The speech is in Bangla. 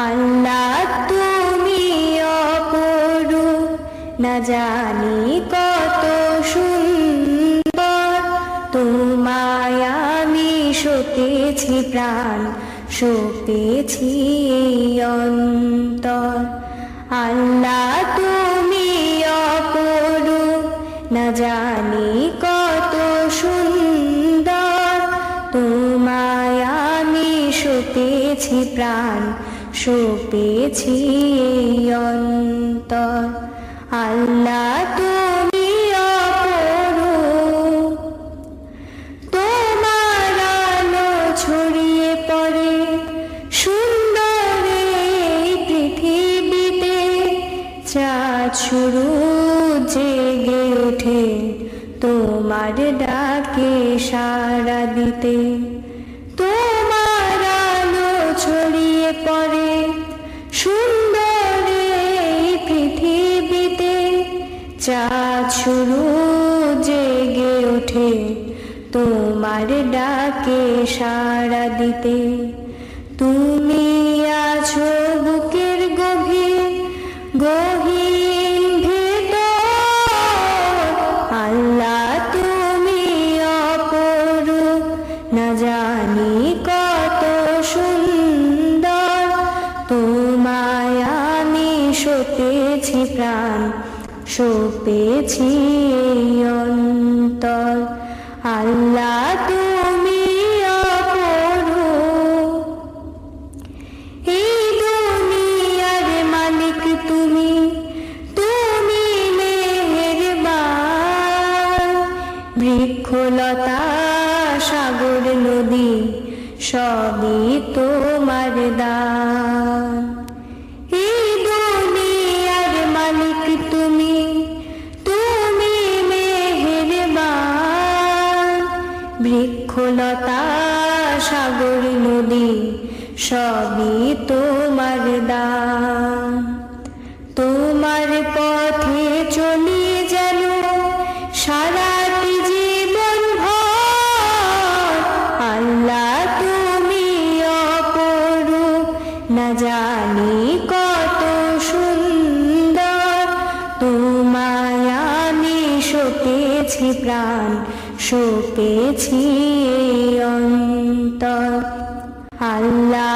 আল্লাহ তুমি অপরূপ, না জানি কত সুন্দর। তোমায় আমি সপেছি প্রাণ, সপেছি এই অন্তর। আল্লাহ তুমি অপরূপ, না জানি কত সুন্দর। তোমায় আমি সপেছি প্রাণ, সপেছি এই অন্তর। আল্লাহ তুমি অপরূপ, তোমার আলো ছড়িয়ে পড়ে সুন্দর এই পৃথিবীতে। চাঁদ শুরু জেগে ওঠে তোমার ডাকে সাড়া দিতে। তোমার আলো ছড়িয়ে পড়ে সুন্দর এই পৃথিবীতে। চাঁদ শুরু জেগে ওঠে তোমার ডাকে সাড়া দিতে। তুমি আছো বুকের গভীর গহীন ভেতর। আল্লাহ তুমি অপরূপ, না জানি কত সুন্দর। তোমায় আমি সপেছি প্রাণ, সপেছি এই অন্তর। আল্লাহ তুমি অপরূপ, এই দুনিয়ার মালিক তুমি, তুমি মেহেরবান। বৃক্ষলতা সাগর নদী সবই তোমার দান। এই দুনিয়ার মালিক তুমি, তুমি মেহেরবান। বৃক্ষলতা সাগর নদী সবই তোমার দান। তোমার পথে চলি যেন সারাটি জীবন ভর। আল্লাহ তুমি অপরূপ, না জানি কত সুন্দর। তোমায় আমি সপেছি প্রাণ, সপেছি এই অন্তর। আল্লাহ